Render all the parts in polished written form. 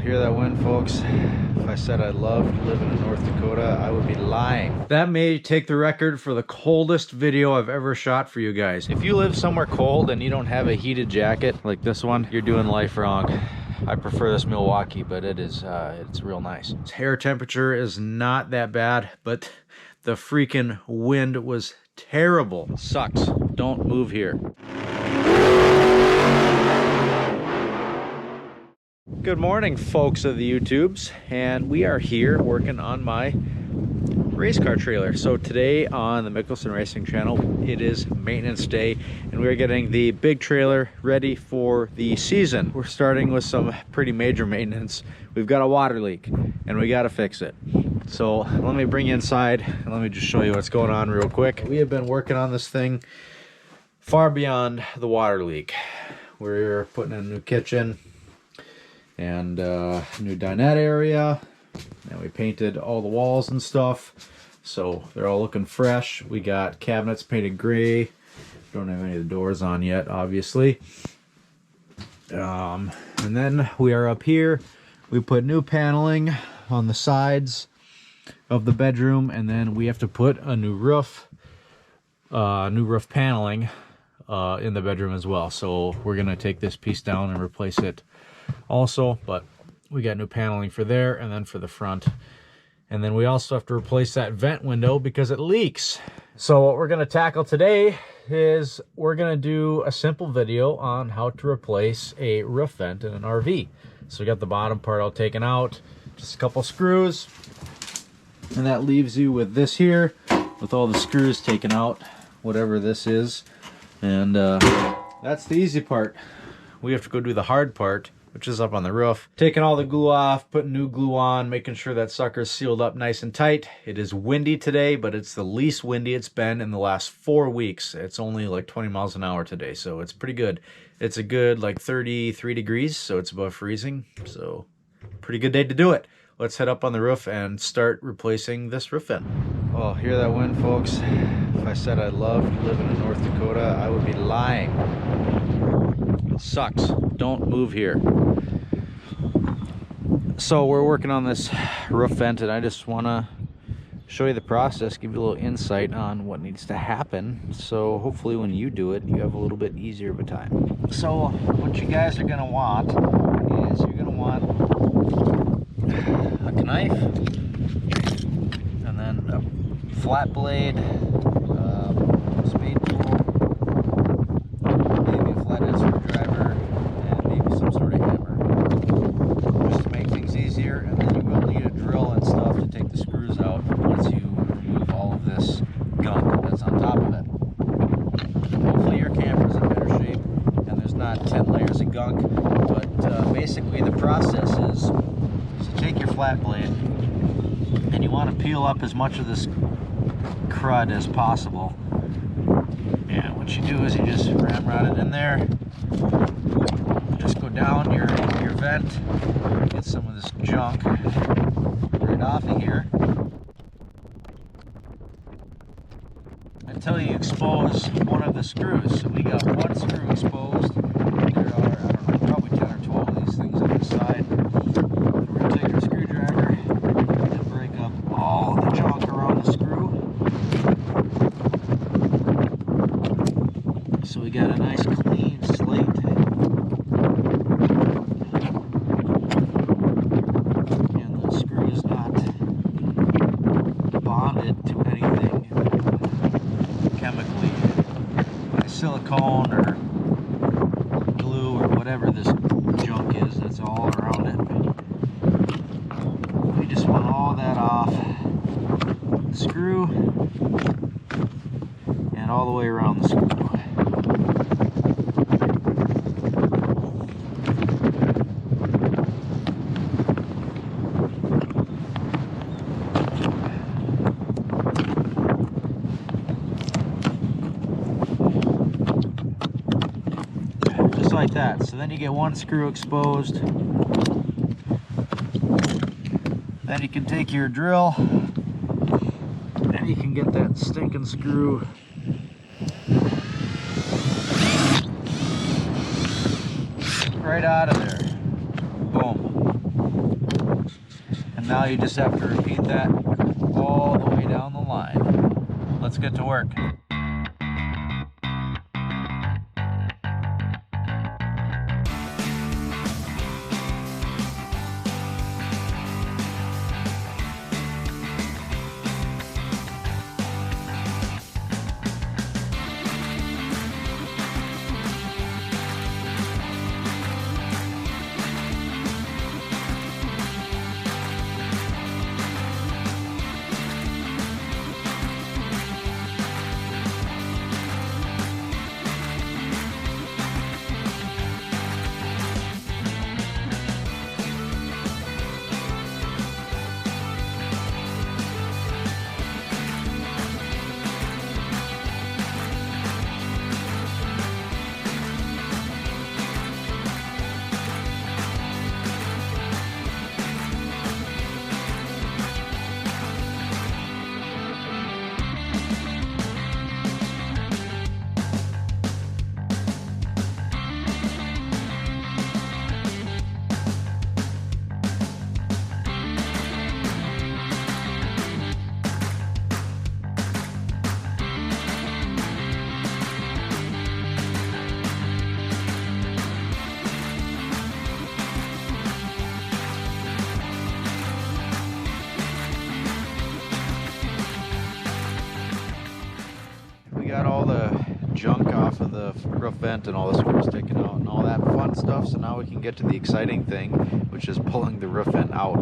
hear that wind, folks? If I said I loved living in North Dakota, I would be lying. That may take the record for the coldest video I've ever shot for you guys. If you live somewhere cold and you don't have a heated jacket like this one, you're doing life wrong. I prefer this Milwaukee, but it's real nice. Its hair temperature is not that bad, but the freaking wind was terrible. Sucks. Don't move here. Good morning, folks of the YouTubes, and we are here working on my race car trailer. So today on the Mickelson Racing channel, it is maintenance day, and we are getting the big trailer ready for the season. We're starting with some pretty major maintenance. We've got a water leak, and we got to fix it. So let me bring you inside, and let me just show you what's going on real quick. We have been working on this thing far beyond the water leak. We're putting in a new kitchen and new dinette area, and we painted all the walls and stuff, so they're all looking fresh. We got cabinets painted gray. Don't have any of the doors on yet, obviously. And then we are up here. We put new paneling on the sides of the bedroom, and then we have to put a new roof paneling in the bedroom as well. So we're gonna take this piece down and replace it also, but we got new paneling for there and then for the front. And then we also have to replace that vent window because it leaks. So what we're going to tackle today is we're going to do a simple video on how to replace a roof vent in an RV. So we got the bottom part all taken out, just a couple screws, and that leaves you with this here with all the screws taken out, whatever this is. And that's the easy part. We have to go do the hard part, which is up on the roof. Taking all the glue off, putting new glue on, making sure that sucker's sealed up nice and tight. It is windy today, but it's the least windy it's been in the last 4 weeks. It's only like 20 miles an hour today, so it's pretty good. It's a good like 33 degrees, so it's above freezing. So pretty good day to do it. Let's head up on the roof and start replacing this roof vent. Oh, hear that wind, folks? If I said I loved living in North Dakota, I would be lying. It sucks. Don't move here. So we're working on this roof vent, and I just want to show you the process, give you a little insight on what needs to happen, so hopefully when you do it, you have a little bit easier of a time. So what you guys are going to want is you're going to want a knife, and then a flat blade, spade tool, maybe a flathead screwdriver, and maybe some sort of hammer, just to make things easier. And then you will need a drill and stuff to take the screws out once you remove all of this gunk that's on top of it. Hopefully your camera's in better shape and there's not 10 layers of gunk, but basically the process is to take your flat blade and you want to peel up as much of this crud as possible. And what you do is you just ramrod it in there, just go down your vent, get some of this junk right off of here until you expose one of the screws. So we got one screw exposed. There are, I don't know, probably 10 or 12 of these things on the side. We're going to take our screwdriver and break up all the junk around the screw. So we got a nice clean slate. And the screw is not bonded to anything chemically by silicone or glue or whatever this junk is that's all around it. We just want all that off the screw and all the way around the screw. Like that. So then you get one screw exposed. Then you can take your drill and you can get that stinking screw right out of there. Boom. Now you just have to repeat that all the way down the line. Let's get to work. Got all the junk off of the roof vent and all the screws taken out and all that fun stuff, so now we can get to the exciting thing, which is pulling the roof vent out.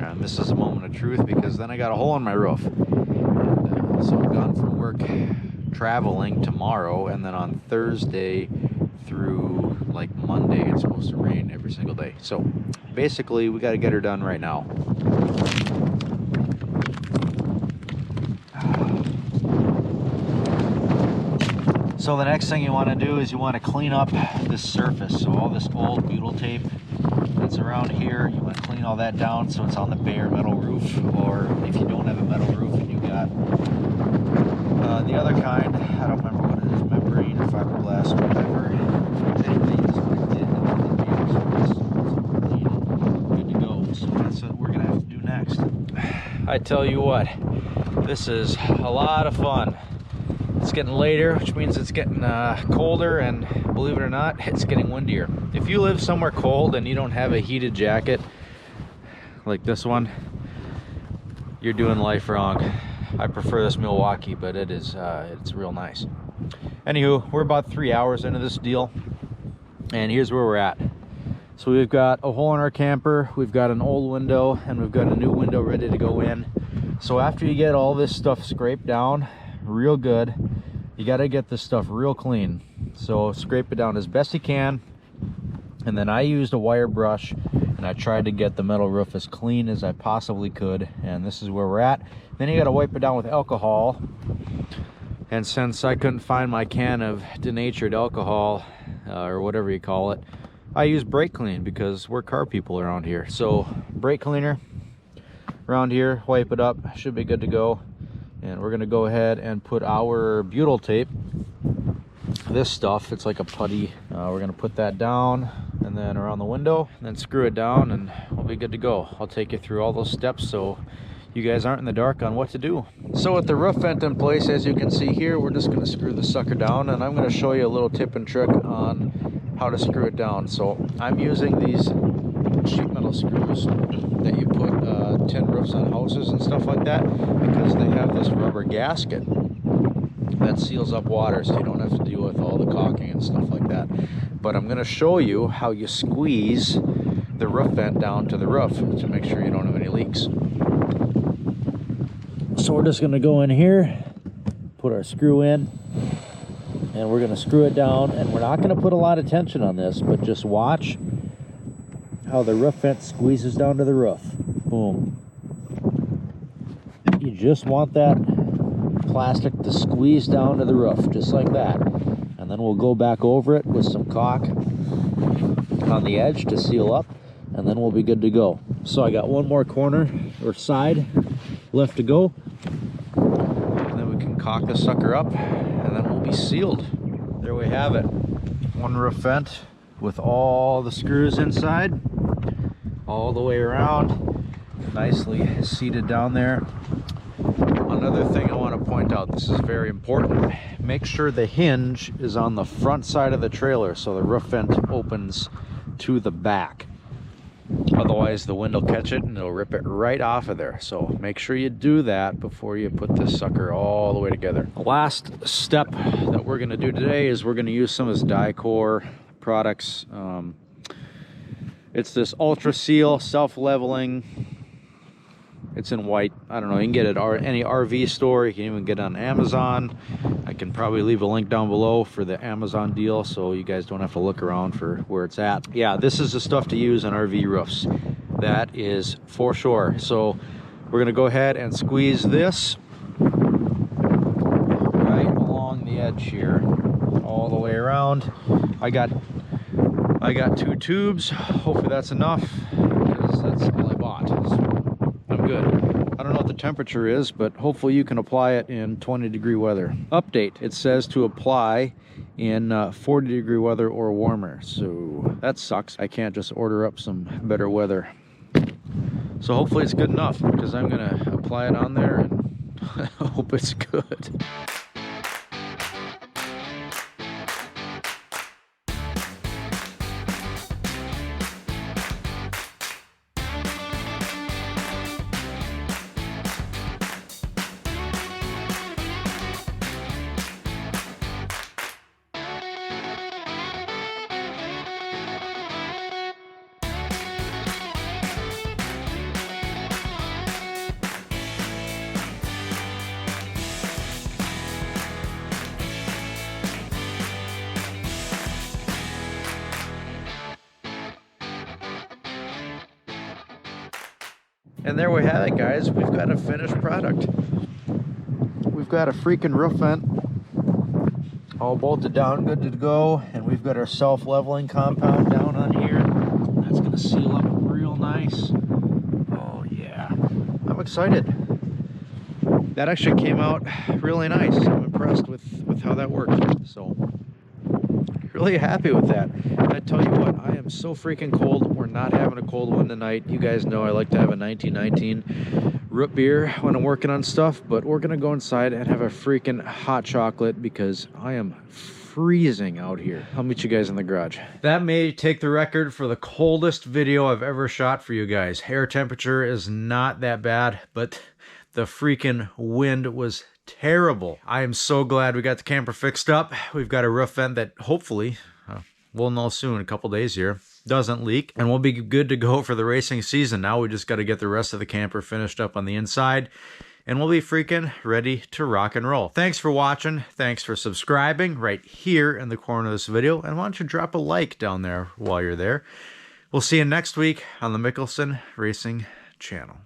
And this is a moment of truth, because then I got a hole in my roof, and so I'm gone from work traveling tomorrow, and then on Thursday through like Monday it's supposed to rain every single day. So basically we got to get her done right now. So the next thing you want to do is you want to clean up this surface. So all this old butyl tape that's around here, you want to clean all that down so it's on the bare metal roof. Or if you don't have a metal roof and you got the other kind, I don't remember what it is, membrane or fiberglass or whatever. Anyway, you just want to get it good to go. So that's what we're going to have to do next. I tell you what, this is a lot of fun. It's getting later, which means it's getting colder, and believe it or not, it's getting windier. If you live somewhere cold and you don't have a heated jacket like this one, you're doing life wrong. I prefer this Milwaukee, but it's real nice. Anywho, we're about 3 hours into this deal, and here's where we're at. So we've got a hole in our camper, we've got an old window, and we've got a new window ready to go in. So after you get all this stuff scraped down real good, you got to get this stuff real clean. So scrape it down as best you can, and then I used a wire brush and I tried to get the metal roof as clean as I possibly could, and this is where we're at. Then you got to wipe it down with alcohol, and since I couldn't find my can of denatured alcohol or whatever you call it, I use brake clean because we're car people around here. So brake cleaner around here, wipe it up, should be good to go. And we're gonna go ahead and put our butyl tape, this stuff, it's like a putty, we're gonna put that down and then around the window, and then screw it down, and we'll be good to go. I'll take you through all those steps so you guys aren't in the dark on what to do. So with the roof vent in place, as you can see here, we're just gonna screw the sucker down, and I'm gonna show you a little tip and trick on how to screw it down. So I'm using these sheet metal screws that you put tin roofs on houses and stuff like that, because they have this rubber gasket that seals up water, so you don't have to deal with all the caulking and stuff like that. But I'm going to show you how you squeeze the roof vent down to the roof to make sure you don't have any leaks. So we're just going to go in here, put our screw in, and we're going to screw it down, and we're not going to put a lot of tension on this, but just watch how the roof vent squeezes down to the roof. Boom. You just want that plastic to squeeze down to the roof, just like that. And then we'll go back over it with some caulk on the edge to seal up, and then we'll be good to go. So I got one more corner or side left to go, and then we can caulk the sucker up, and then we'll be sealed. There we have it. One roof vent with all the screws inside, all the way around. nicely seated down there. Another thing I want to point out, this is very important, make sure the hinge is on the front side of the trailer so the roof vent opens to the back. Otherwise the wind will catch it and it'll rip it right off of there. So make sure you do that before you put this sucker all the way together. The last step that we're going to do today is we're going to use some of this Dicor products. It's this Ultra Seal self-leveling. It's in white. I don't know, you can get it at any RV store. You can even get it on Amazon. I can probably leave a link down below for the Amazon deal so you guys don't have to look around for where it's at. Yeah, this is the stuff to use on RV roofs. That is for sure. So we're gonna go ahead and squeeze this right along the edge here, all the way around. I got 2 tubes. Hopefully that's enough, because that's all I bought. So I'm good. I don't know what the temperature is, but hopefully you can apply it in 20-degree weather. Update, it says to apply in 40-degree weather or warmer. So that sucks. I can't just order up some better weather. So hopefully it's good enough, because I'm gonna apply it on there and hope it's good. And there we have it, guys. We've got a finished product. We've got a freaking roof vent all bolted down, good to go. And we've got our self-leveling compound down on here. That's gonna seal up real nice. Oh yeah, I'm excited. That actually came out really nice. I'm impressed with how that worked. So really happy with that. And I tell you what, I am so freaking cold. We're not having a cold one tonight. You guys know I like to have a 1919 root beer when I'm working on stuff, but we're gonna go inside and have a freaking hot chocolate because I am freezing out here. I'll meet you guys in the garage. That may take the record for the coldest video I've ever shot for you guys. Air temperature is not that bad, but the freaking wind was terrible. I am so glad we got the camper fixed up. We've got a roof vent that hopefully, we'll know soon, a couple days here, doesn't leak, and we'll be good to go for the racing season. Now we just got to get the rest of the camper finished up on the inside, and we'll be freaking ready to rock and roll. Thanks for watching. Thanks for subscribing right here in the corner of this video, and why don't you drop a like down there while you're there. We'll see you next week on the Mickelson Racing Channel.